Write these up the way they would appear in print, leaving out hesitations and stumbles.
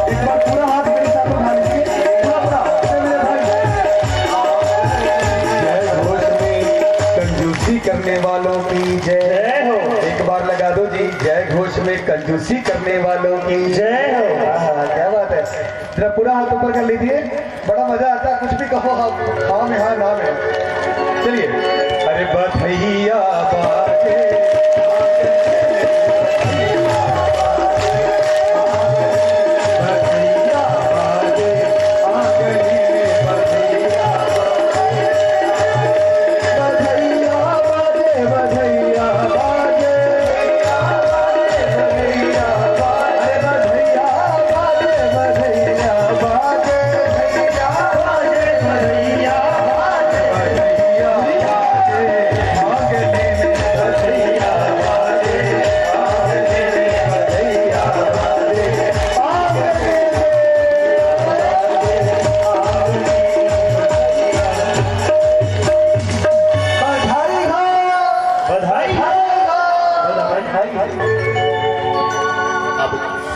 एक बार पूरा हाथ मेरे साथ उठा लीजिए, पूरा पूरा मेरे भाई। जय घोष में कंजूसी करने वालों की जय हो। एक बार लगा दो जी, जय घोष में कंजूसी करने वालों की जय हो। क्या बात है, जरा पूरा हाथ ऊपर कर लीजिए, बड़ा मजा आता है, कुछ भी कहो आप, हाँ में हाँ ना में। चलिए, अरे बधैया बाजे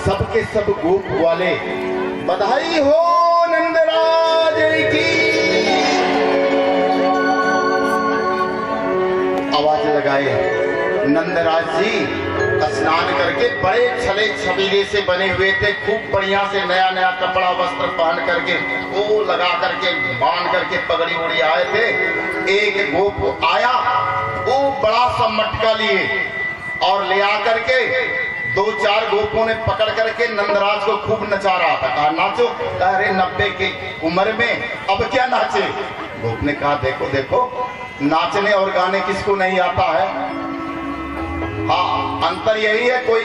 सबके सब गोप वाले बधाई हो नंदराज की। आवाज लगाए नंदराज जी स्नान करके बड़े छले छबीले से बने हुए थे, खूब बढ़िया से नया नया कपड़ा वस्त्र पहन करके वो लगा करके बांध करके पगड़ी उड़ी आए थे। एक गोप आया, वो बड़ा सा मटका लिए और ले आकर के दो चार गोपों ने पकड़ करके नंदराज को खूब नचा रहा था। कहा नाचो, अरे 90 की उम्र में अब क्या नाचे। गोप ने कहा देखो देखो, नाचने और गाने किसको नहीं आता है। हाँ, अंतर यही है, कोई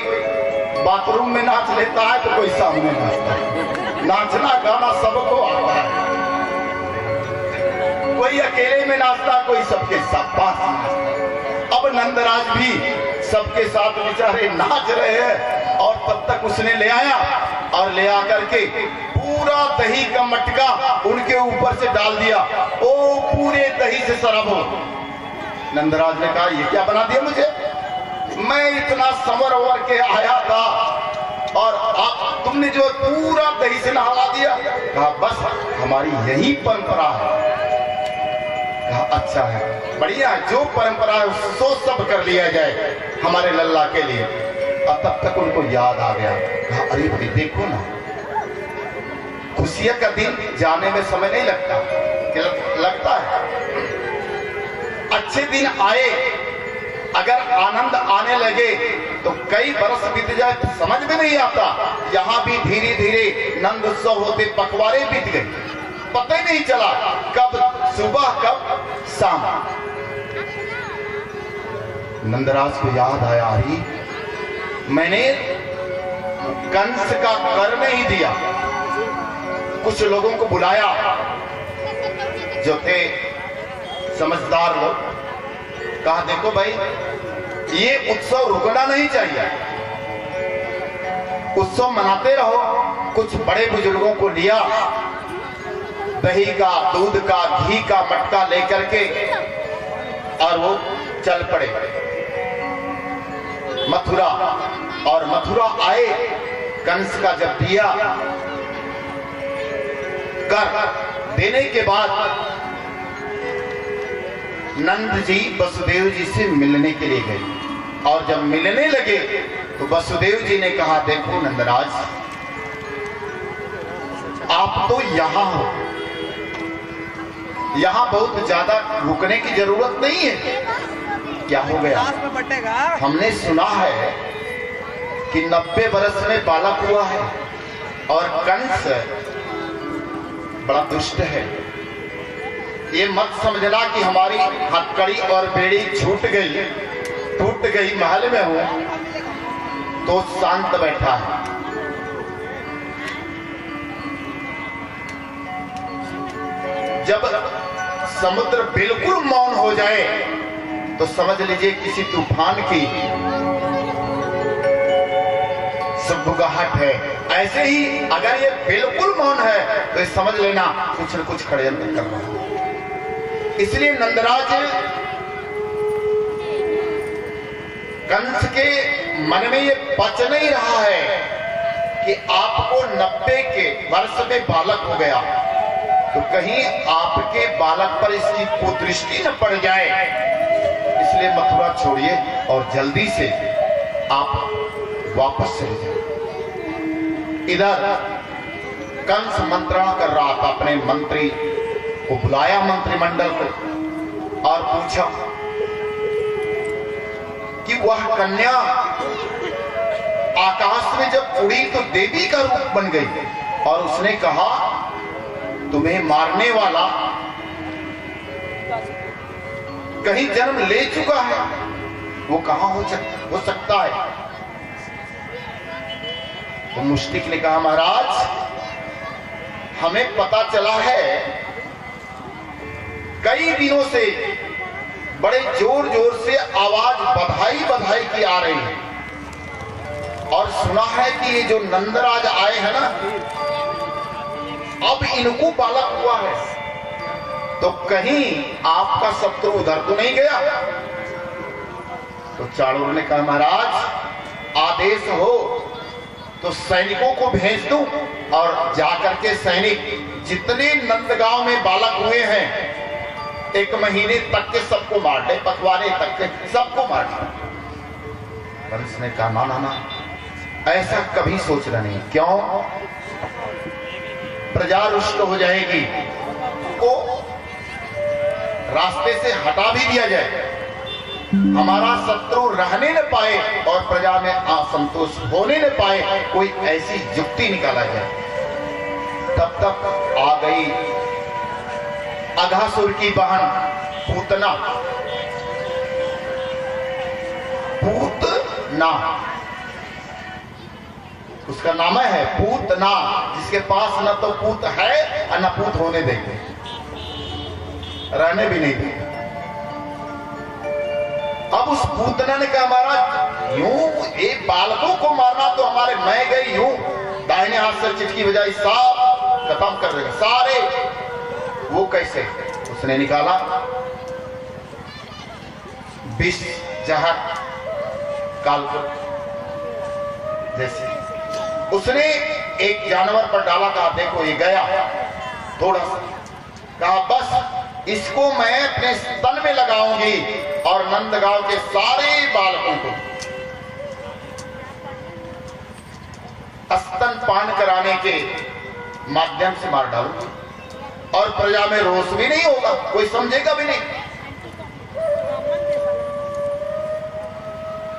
बाथरूम में नाच लेता है तो कोई सामने नाचता है। नाचना गाना सबको आता है, कोई अकेले में नाचता, कोई सबके साथ नाचता। अब नंदराज भी सबके साथ बेचारे नाच रहे हैं और तब तक उसने ले आया और ले आकर के पूरा दही का मटका उनके ऊपर से डाल दिया। ओ पूरे दही से शराब हो। नंदराज ने कहा ये क्या बना दिया मुझे, मैं इतना संवर वर के आया था और आप तुमने जो पूरा दही से नहला दिया। कहा बस हमारी यही परंपरा है। कहा अच्छा है, बढ़िया, जो परंपरा है उसको सब कर लिया जाए हमारे लल्ला के लिए। अब तब तक उनको याद आ गया। कहा अरे भाई देखो ना, खुशियां का दिन जाने में समय नहीं लगता, लगता है। अच्छे दिन आए, अगर आनंद आने लगे तो कई बरस बीत जाए तो समझ में नहीं आता। यहाँ भी धीरे धीरे नंद उत्सव होते पखवाड़े बीत गए, पता ही नहीं चला कब सुबह कब शाम। नंदराज को याद आया, अरे मैंने कंस का कर नहीं दिया। कुछ लोगों को बुलाया जो थे समझदार लोग। कहा देखो भाई, ये उत्सव रुकना नहीं चाहिए, उत्सव मनाते रहो। कुछ बड़े बुजुर्गों को लिया, दही का, दूध का, घी का मटका लेकर के और वो चल पड़े मथुरा। और मथुरा आए, कंस का जब दिया कर देने के बाद नंद जी वसुदेव जी से मिलने के लिए गए। और जब मिलने लगे तो वसुदेव जी ने कहा देखो नंदराज, आप तो यहां हो, यहां बहुत ज्यादा रुकने की जरूरत नहीं है। क्या हो गया? हमने सुना है कि 90 बरस में बालक हुआ है और कंस बड़ा दुष्ट है। ये मत समझना कि हमारी हथकड़ी और बेड़ी छूट गई, टूट गई, महल में हो तो शांत बैठा है। जब समुद्र बिल्कुल मौन हो जाए तो समझ लीजिए किसी तूफान की सुबुगाहट है। ऐसे ही अगर ये बिल्कुल मौन है तो ये समझ लेना कुछ न कुछ षड्यंत्र कर रहा है। इसलिए नंदराज कंस के मन में ये पच नहीं रहा है कि आपको 90 के वर्ष में बालक हो गया तो कहीं आपके बालक पर इसकी कुदृष्टि न पड़ जाए, इसलिए मथुरा छोड़िए और जल्दी से आप वापस चले जाए। इधर कंस मंत्रणा कर रहा था, अपने मंत्री को बुलाया, मंत्रिमंडल को, और पूछा कि वह कन्या आकाश में जब उड़ी तो देवी का रूप बन गई, और उसने कहा तुम्हें मारने वाला कहीं जन्म ले चुका है, वो कहां हो सकता है। तो मुश्तिक ने कहा महाराज हमें पता चला है कई दिनों से बड़े जोर जोर से आवाज बधाई बधाई की आ रही है, और सुना है कि ये जो नंदराज आए हैं ना, अब इनको बालक हुआ है, तो कहीं आपका शत्रु उधर तो नहीं गया। तो चाणूर ने कहा महाराज आदेश हो तो सैनिकों को भेज दूं और जाकर के सैनिक जितने नंदगांव में बालक हुए हैं 1 महीने तक के सबको मार दे, पखवाड़े तक के सबको मार दे। पर इसने कहा ना ना ना, ऐसा कभी सोचना नहीं। क्यों? प्रजा रुष्ट हो जाएगी, को रास्ते से हटा भी दिया जाए, हमारा शत्रु रहने न पाए और प्रजा में असंतोष होने न पाए, कोई ऐसी युक्ति निकाला जाए। तब तक आ गई अघासुर की बहन पूतना। पूतना उसका नाम है, पूतना, जिसके पास न तो पूत है और न पूत होने देंगे, रहने भी नहीं देंगे। अब उस पूतना ने कहा महाराज यूं एक बालकों को मारना तो हमारे मैं गई यूं दाहिने हाथ से चिटकी बजाई सब खत्म कर देगा सारे। वो कैसे? उसने निकाला विष जहर काल जैसे, उसने एक जानवर पर डाला, कहा देखो ये गया थोड़ा सा, कहा बस इसको मैं अपने स्तन में लगाऊंगी और नंदगांव के सारे बालकों को स्तन पान कराने के माध्यम से मार डालूंगी, और प्रजा में रोष भी नहीं होगा, कोई समझेगा भी नहीं।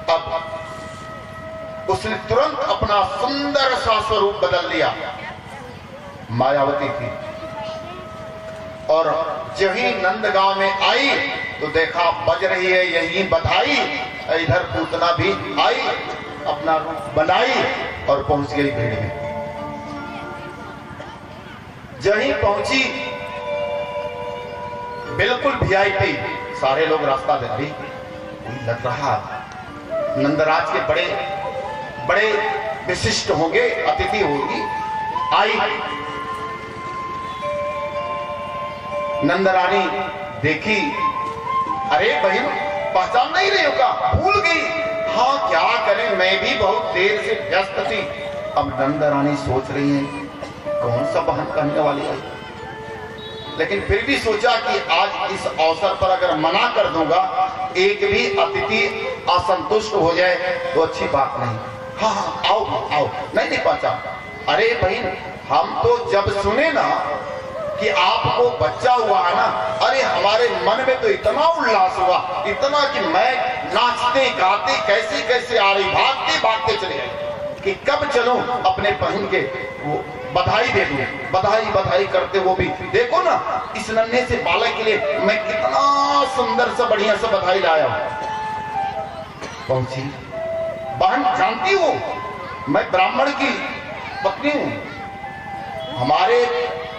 अब उसने तुरंत अपना सुंदर सा स्वरूप बदल लिया, मायावती थी, और जहीं नंदगांव में आई तो देखा बज रही है यहीं बधाई, इधर पूतना भी आई, अपना रूप बनाई और पहुंच गई भीड़ में। जहीं पहुंची बिल्कुल वीआईपी, सारे लोग रास्ता दे रही, लग रहा नंदराज के बड़े बड़े विशिष्ट होंगे, अतिथि होगी। आई नंदरानी देखी, अरे बहन पहचान नहीं रही होगा, भूल गई। हाँ क्या करें, मैं भी बहुत देर से व्यस्त थी। अब नंदरानी सोच रही है कौन सा बहन करने वाली है, लेकिन फिर भी सोचा कि आज इस अवसर पर अगर मना कर दूंगा, एक भी अतिथि असंतुष्ट हो जाए तो अच्छी बात नहीं। हाँ हाँ आओ आओ, नहीं पहचान। अरे बहन हम तो जब सुने ना कि आपको बच्चा हुआ है ना, अरे हमारे मन में तो इतना उल्लास हुआ, इतना कि मैं नाचते गाते कैसे कैसे आ रही, भागते भागते चले गए कि कब चलूं अपने बहन के वो बधाई दे दूं। बधाई बधाई करते वो भी देखो ना, इस नन्हे से बालक के लिए मैं कितना सुंदर सा बढ़िया सा बधाई लाया हूं। पहुंची बहन, जानती हो मैं ब्राह्मण की पत्नी हूं, हमारे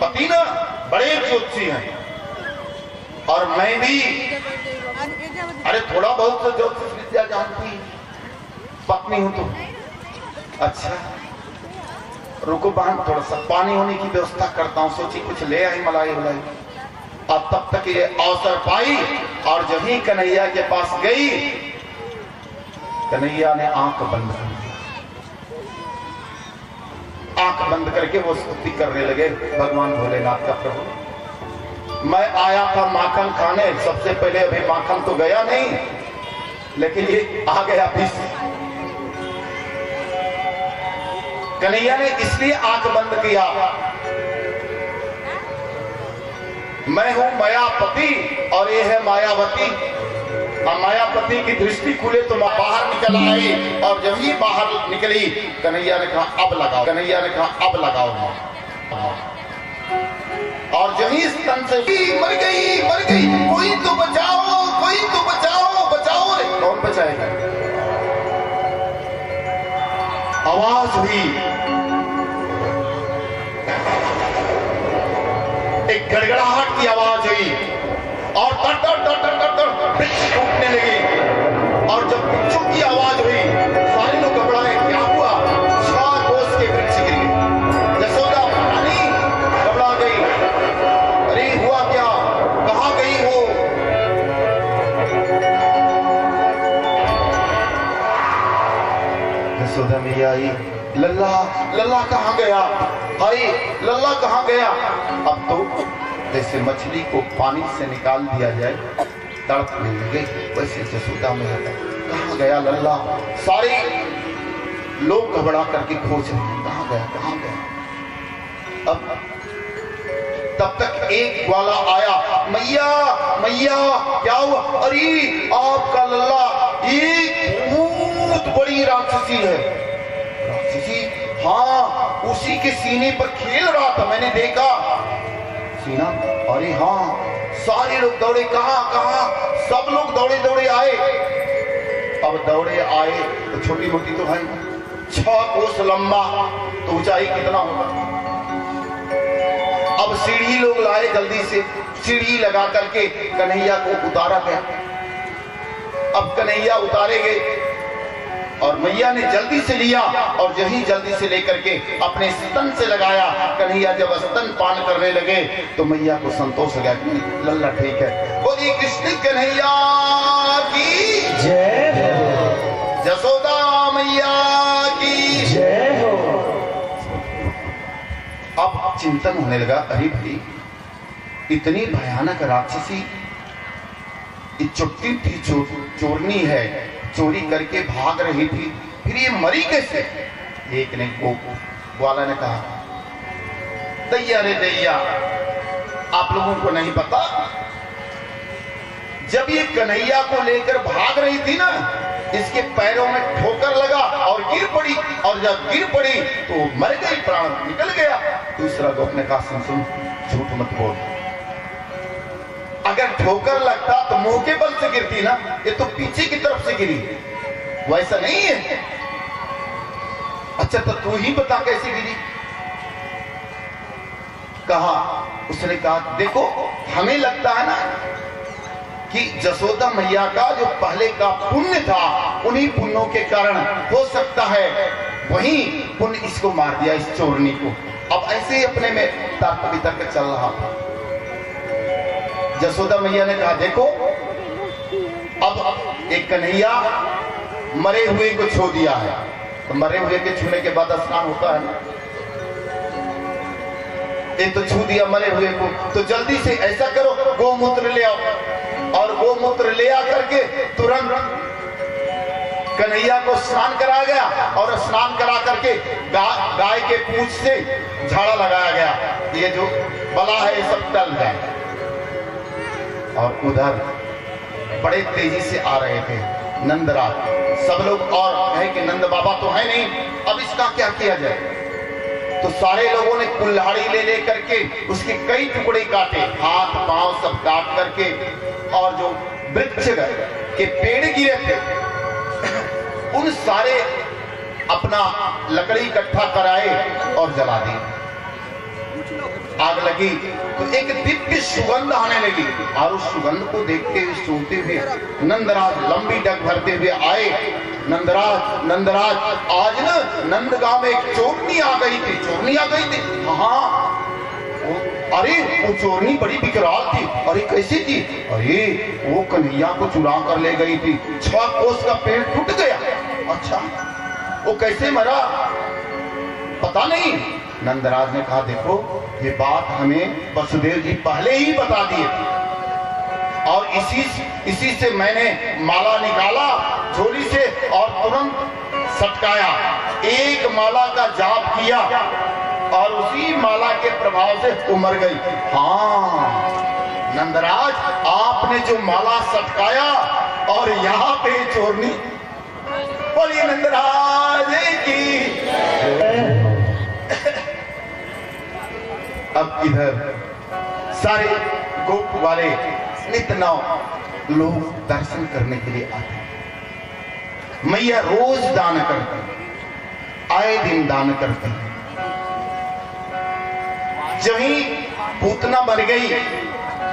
पति ना बड़े ज्योतिषी हैं, और मैं भी अरे थोड़ा बहुत तो ज्योतिष विद्या जानती, पत्नी हूं तो। अच्छा रुको बहन, थोड़ा सा पानी होने की व्यवस्था करता हूं, सोची कुछ ले आई मलाई वलाई। अब तब तक ये अवसर पाई, और जब ही कन्हैया के पास गई, कन्हैया ने आंख बंद कर दी। आंख बंद करके वो स्तुति करने लगे भगवान भोलेनाथ का। प्रभु मैं आया था माखन खाने, सबसे पहले अभी माखन तो गया नहीं, लेकिन ये आ गया फिर। कन्हैया ने इसलिए आंख बंद किया, मैं हूं मायापति और ये है मायावती। मायापति की दृष्टि खुले तो बाहर निकल आई, और जब ही बाहर निकली कन्हैया ने कहा अब लगाओ, कन्हैया ने कहा अब लगाओ मां। और जब ही स्तन से मर गई, मर गई, कोई तो बचाओ, कोई तो बचाओ, बचाओ रे। कौन बचाएगा? आवाज हुई, एक गड़गड़ाहट की आवाज हुई, और तर तर तर तर तर तर वृक्ष टूटने लगी। और जब वृक्षों की आवाज हुई सारे लोग घबराए, क्या हुआ? 6 कोस के वृक्ष गिर गए। यशोदा रानी घबरा गई, अरे हुआ क्या, कहां गई हो? यशोदा मैया आई, लल्ला लल्ला कहां गया? हाय लल्ला कहां गया? अब तो जैसे मछली को पानी से निकाल दिया जाए, तड़पने लगे, वैसे यशोदा मैया कहां गया लल्ला? सारे लोग घबरा करके खोज रहे हैं, कहां गया, कहां गया? अब तब तक एक ग्वाला आया, मैया मैया क्या हुआ? अरे आपका लल्ला एक बहुत बड़ी राक्षसी है। राक्षसी? हाँ, उसी के सीने पर खेल रहा था, मैंने देखा। सीना? अरे हाँ। सारे लोग दौड़े, कहां कहां? सब लोग दौड़े दौड़े आए। अब दौड़े आए तो छोटी मोटी तो है, 6 कोस लंबा, तो ऊंचाई कितना होगा? अब सीढ़ी लोग लाए, जल्दी से सीढ़ी लगा करके कन्हैया को उतारा गया। अब कन्हैया उतारे गए और मैया ने जल्दी से लिया, और यही जल्दी से लेकर के अपने स्तन से लगाया। कन्हैया जब स्तन पान करने लगे तो मैया को संतोष हो गया कि लल्ला ठीक है। बोलिए कृष्ण कन्हैया की जय हो, यशोदा मैया की जय हो। अब चिंतन होने लगा, अरे भाई इतनी भयानक राक्षसी, चुट्टी थी, चोरनी है, चोरी करके भाग रही थी, फिर ये मरी कैसे? एक ने ग्वाला ने कहा, दैया रे दैया, आप लोगों को नहीं पता, जब ये कन्हैया को लेकर भाग रही थी ना, इसके पैरों में ठोकर लगा और गिर पड़ी, और जब गिर पड़ी तो मर गई, प्राण निकल गया। दूसरा गोप ने कहा, सुन झूठ मत बोल, अगर ठोकर लगता तो मुंह के बल से गिरती ना, ये तो पीछे की तरफ से गिरी, वैसा नहीं है। अच्छा तो तू ही बता कैसे गिरी? कहा, उसने कहा देखो हमें लगता है ना कि यशोदा मैया का जो पहले का पुण्य था, उन्हीं पुण्यों के कारण हो सकता है वही पुण्य इसको मार दिया, इस चोरनी को। अब ऐसे ही अपने में तर्क वितर्क चल रहा था। यशोदा मैया ने कहा देखो, अब एक कन्हैया मरे हुए को छू दिया है, तो मरे हुए के छूने के बाद स्नान होता है ना, ये तो छू दिया मरे हुए को, तो जल्दी से ऐसा करो गोमूत्र ले आओ, और गोमूत्र ले आकर के तुरंत कन्हैया को स्नान कराया गया, और स्नान करा करके गाय के पूंछ से झाड़ा लगाया गया, ये जो बला है ये सब टल जाए। और उधर बड़े तेजी से आ रहे थे नंदराज, सब लोग, और कहे कि नंद बाबा तो है नहीं, अब इसका क्या किया जाए? तो सारे लोगों ने कुल्हाड़ी ले करके उसके कई टुकड़े काटे, हाथ पांव सब काट करके, और जो वृक्ष के पेड़ गिरे थे उन सारे अपना लकड़ी इकट्ठा कराए और जला दी। आग लगी तो एक दिव्य सुगंध आने लगी, और उस सुगंध को देखते हुए सूंघते हुए नंदराज लंबी डग भरते हुए आए। नंदराज आज ना नंदगांव में एक चोरनी आ गई थी, चोरनी आ गई थी। हाँ, अरे वो चोरनी बड़ी विकराल थी। अरे कैसी थी? अरे वो कन्हैया को चुरा कर ले गई थी, 6 कोस का पेड़ टूट गया। अच्छा वो कैसे मरा? पता नहीं। नंदराज ने कहा देखो ये बात हमें वसुदेव जी पहले ही बता दिए और इसी से मैंने माला निकाला झोली से और तुरंत सटकाया, एक माला का जाप किया और उसी माला के प्रभाव से उमर गई। हाँ नंदराज, आपने जो माला सटकाया और यहाँ पे चोरनी, बोलिए नंदराज की। अब इधर सारे गोप वाले नित नव लोग दर्शन करने के लिए आते। मैया रोज दान करती, आए दिन दान करती। जब ही पूतना मर गई,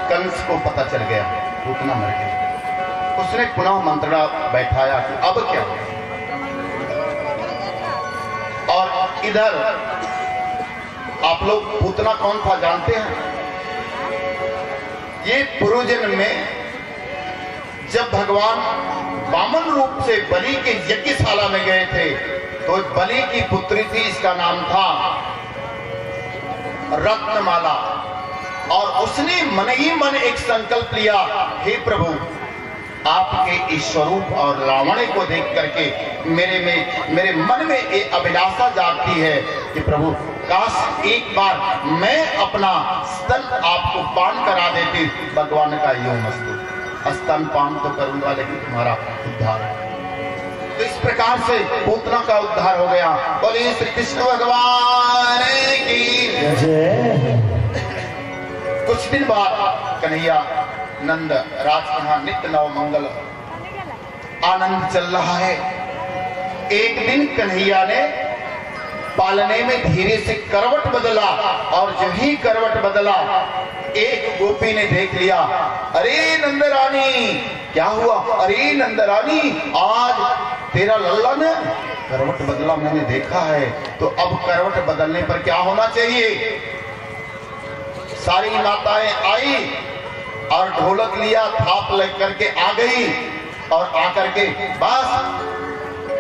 कंस को पता चल गया पूतना मर गई। उसने पुनः मंत्रणा बैठाया कि अब क्या। और इधर आप लोग पूतना कौन था जानते हैं? ये पूर्व जन्म में जब भगवान वामन रूप से बलि के यज्ञशाला में गए थे तो बलि की पुत्री थी, इसका नाम था रत्नमाला। और उसने मन ही मन एक संकल्प लिया, हे प्रभु आपके इस स्वरूप और लावण्य को देख करके मेरे मन में एक अभिलाषा जागती है कि प्रभु काश एक बार मैं अपना स्तन आपको पान करा देती। भगवान का योग मस्तु, स्तन पान तो करूंगा लेकिन तुम्हारा उद्धार। तो इस प्रकार से पूतना का उद्धार हो गया। बोलिए श्री कृष्ण भगवान की जय। कुछ दिन बाद कन्हैया नंद राज के यहाँ नित्य नव मंगल आनंद चल रहा है। एक दिन कन्हैया ने पालने में धीरे से करवट बदला और जो ही करवट बदला एक गोपी ने देख लिया, अरे नंदरानी क्या हुआ? अरे नंदरानी आज तेरा लल्ला ने करवट बदला, मैंने देखा है। तो अब करवट बदलने पर क्या होना चाहिए? सारी माताएं आई और ढोलक लिया, थाप लग करके आ गई और आकर के बस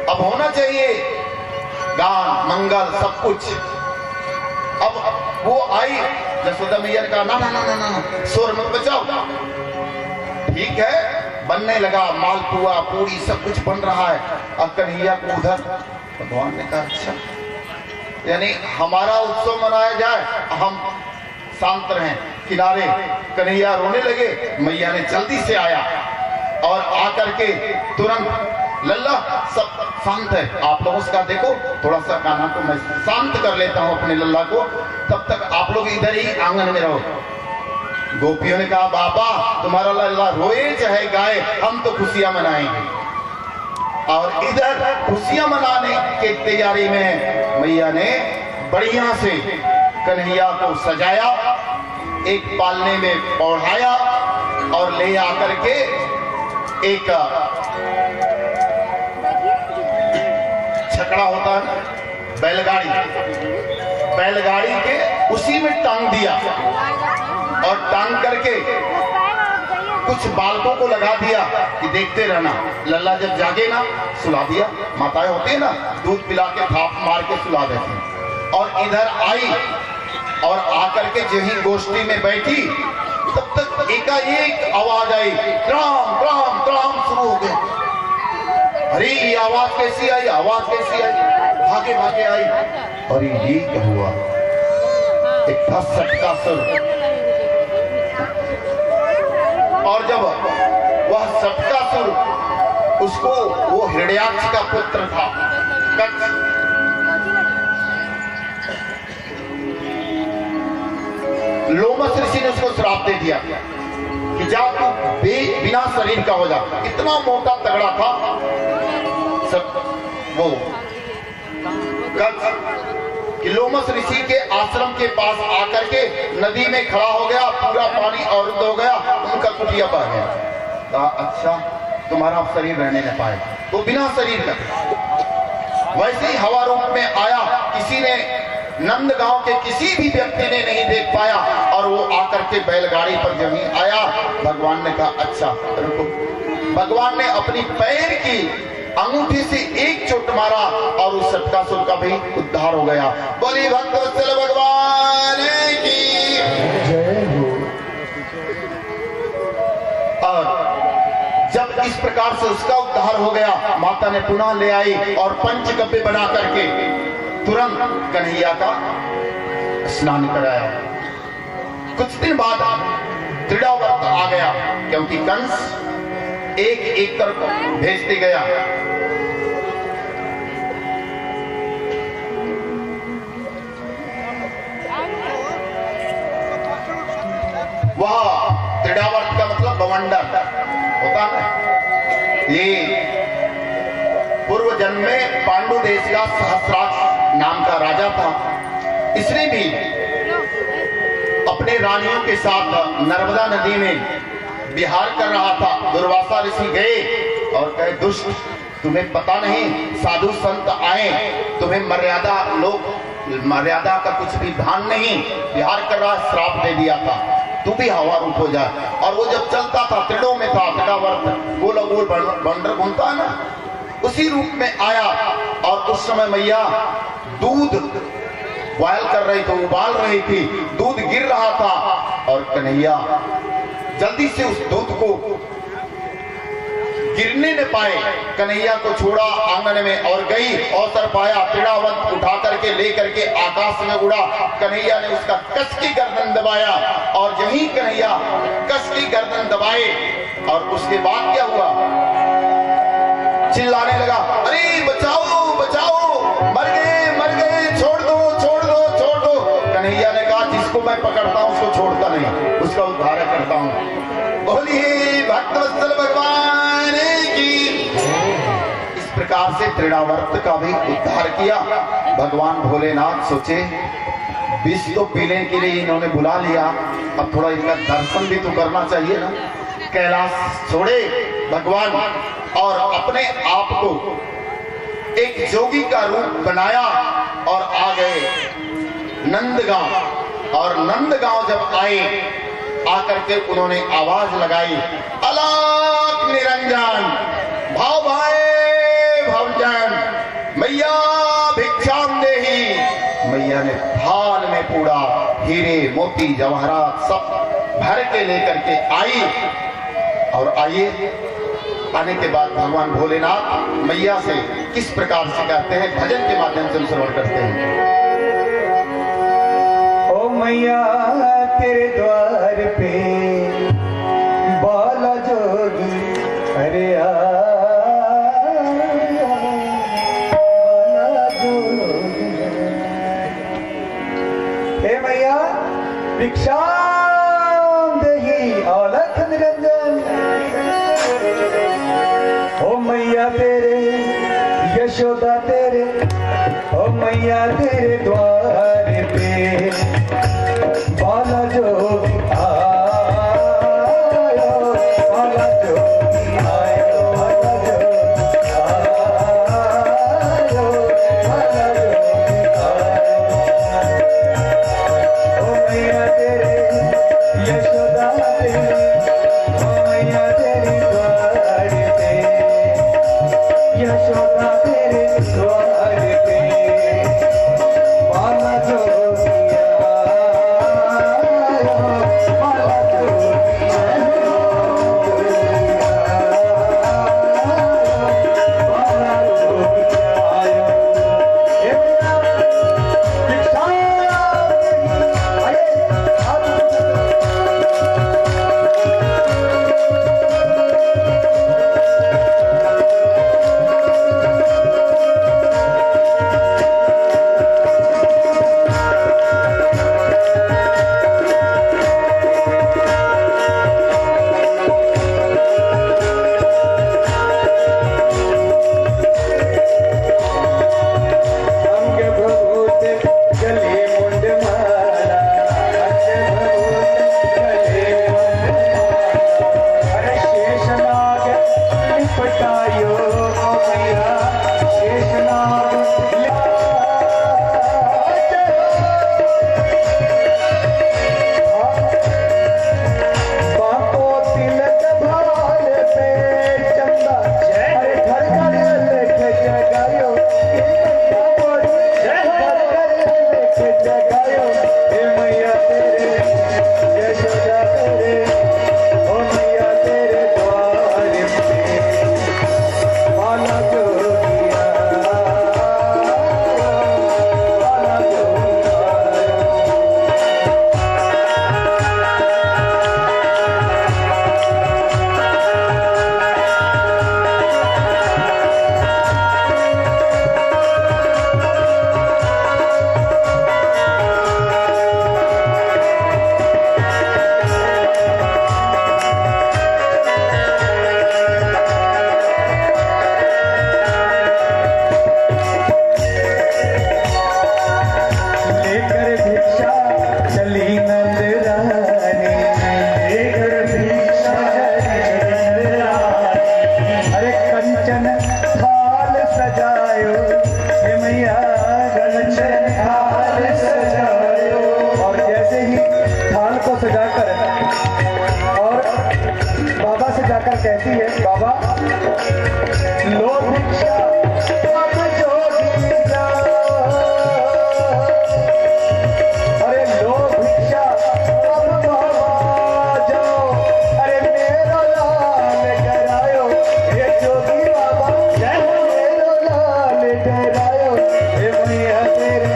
अब होना चाहिए गान मंगल सब कुछ। अब वो आई यशोदा मैया का ना ना ना ना ना शोर मत बचाओ। ठीक है, बनने लगा मालपुआ पूरी सब कुछ बन रहा है। अब कन्हैया को उधर भगवान ने कहा अच्छा, यानी हमारा उत्सव मनाया जाए, हम शांत रहें किनारे। कन्हैया रोने लगे, मैया ने जल्दी से आया और आकर के तुरंत लल्ला सब शांत है, आप लोग उसका देखो थोड़ा सा कान्हा को मैं शांत कर लेता हूं अपने लल्ला को, तब तक आप लोग इधर ही आंगन में रहो। गोपियों ने कहा बाबा तुम्हारा लल्ला रोए चाहे गाए हम तो खुशियां मनाएंगे। और इधर खुशियां मनाने की तैयारी में मैया ने बढ़िया से कन्हैया को सजाया, एक पालने में ओढ़ाया और ले आकर के एक छकड़ा होता है बैलगाड़ी के उसी में टांग दिया और टांग करके कुछ बालकों को लगा दिया कि देखते रहना, लल्ला जब जागे ना सुला दिया। माताएं होती है ना दूध पिला के थाप मार के सुला देती। और इधर आई और आकर के जो ही गोष्ठी में बैठी तब तक एकाएक आवाज आई, राम राम राम शुरू हो गए। अरे ये आवाज कैसी आई, आवाज कैसी आई? भागे भागे आई और ये क्या हुआ? एक था सटका सुर। और जब वह सटका सुर, उसको वो हिरण्याक्ष का पुत्र था कच्छ, लोमस ऋषि ने उसको श्राप दे दिया कि जा तू बिना शरीर का हो जा। इतना मोटा तगड़ा था सब वो कि लोमस ऋषि के आश्रम के पास आकर के नदी में खड़ा हो गया, पूरा पानी अवरुद्ध हो गया, उनका कुटिया बह गया। कहा अच्छा तुम्हारा शरीर रहने न पाए, तो बिना शरीर का वैसे ही हवा रूप में आया। किसी ने नंद गांव के किसी भी व्यक्ति ने नहीं देख पाया और वो आकर के बैलगाड़ी पर जब ही आया, भगवान ने कहा अच्छा रुको। भगवान ने अपनी पैर की अंगूठी से एक चोट मारा और उस सटकासुर का भी उद्धार हो गया। बोली भक्तवत्सल भगवान की जय हो। और जब इस प्रकार से उसका उद्धार हो गया, माता ने पुनः ले आई और पंचगव्य बना करके तुरंत कन्हैया का स्नान कराया। कुछ दिन बाद त्रिडावर्त आ गया, क्योंकि कंस एक एक कर भेजते गया। वह त्रिडावर्त का मतलब बवंडर होता है। ये पूर्व जन्म में पांडु देश का सहस्राक्ष नाम का राजा था। इसने भी अपने रानियों के साथ नर्मदा नदी में विहार कर रहा था। दुर्वासा ऋषि गए और कहे, दुष्ट, तुम्हें पता नहीं, साधु संत आए, तुम्हें मर्यादा का कुछ भी भान नहीं, विहार कर रहा, श्राप दे दिया था, तू भी हवा रूप हो जाए। और वो जब चलता था, त्रिडों में था, त्रिडावर्त गोल गोल बंडर घूमता है ना, उसी रूप में आया। और उस समय मैया दूध बॉयल कर रही थी, उबाल रही थी, दूध गिर रहा था और कन्हैया जल्दी से उस दूध को गिरने न पाए, कन्हैया को छोड़ा आंगन में और गई, अवसर पाया, त्रिडावर्त उठा करके ले करके आकाश में उड़ा। कन्हैया ने उसका कस की गर्दन दबाया और यही कन्हैया कस की गर्दन दबाए और उसके बाद क्या हुआ, चिल्लाने लगा, अरे बचाओ बचाओ, मर गए, छोड़ दो छोड़ दो छोड़ दो। कन्हैया ने कहा, जिसको मैं पकड़ता हूं उसको छोड़ता नहीं, उसका उद्धार करता हूं। बोलिए भक्तवत्सल भगवान की। इस प्रकार से त्रिडावर्त का भी उद्धार किया। भगवान भोलेनाथ सोचे, विष तो पीने के लिए इन्होंने बुला लिया, अब थोड़ा इनका दर्शन भी तो करना चाहिए ना। कैलाश छोड़े भगवान और अपने आप को एक जोगी का रूप बनाया और आ गए नंदगांव। और नंदगांव जब आए, आकर के उन्होंने आवाज लगाई, अलख निरंजन, भाव भाई भवजन, मैया भिक्षाम देही। मैया ने थाल में पूरा हीरे मोती जवाहरात सब भर के लेकर के आई। और आइए, आने के बाद भगवान भोलेनाथ मैया से किस प्रकार से कहते हैं, भजन के माध्यम से हम श्रवण करते हैं। ओ मैया तेरे द्वार पे बाला जोगी, अरे बाला जोगी, हे मैया भिक्षाम देही अलख निरंजन। ओ मैया तेरे यशोदा तेरे, ओ मैया तेरे द्वार पे बाला जोगी आयो, बाला जोगी आयो, बाला जोगी आयो, बाला जोगी आयो। ओ मैया तेरे यशोदा तेरे, ओ मैया तेरे द्वार पे, यशोदा तेरे द्वार पे बाला जोगी जगायो हे मैया तेरे यशोदा तेरे ओ मैया तेरे द्वार पे बाला जोगिया बाला जोगिया। लेकर भिक्षा चली नंद रानी लेकर भिक्षा चली नंद रानी। अरे कंचन थाल सजायो हे मैया कंचन थाल सजायो। और जैसे ही थाल को सजाकर और बाबा से जाकर कहती है बाबा लो भिक्षा अब जोगी जाओ। अरे लो भिक्षा अब बाबा जाओ। अरे मेरो लाल डरायो ये जोगी बाबा जय हो मेरो लाल डरायो हे मैया तेरे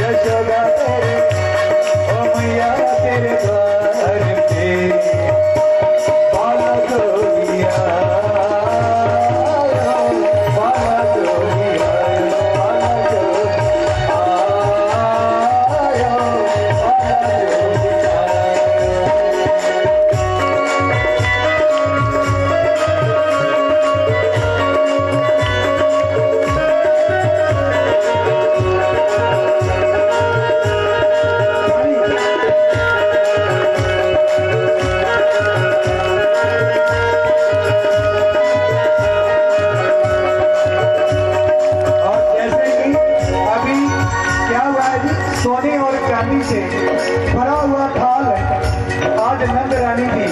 यशोदा तेरे ओ मैया तेरे द्वार पे बाला जोगिया बाला जोगिया बाला जोगिया आयो बाला जोगिया। और जैसे कि अभी क्या हुआ है जी सोने और चांदी से भरा हुआ थाल आज नंद रानी जी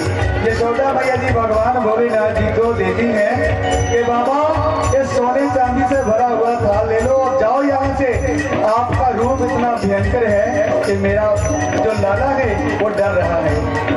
यशोदा मैया जी भगवान भोलेनाथ जी को देती हैं कि बाबा ये सोने चांदी से भरा हुआ थाल ले लो और जाओ यहाँ से। आपका रूप इतना भयंकर है कि मेरा जो लाला है वो डर रहा है।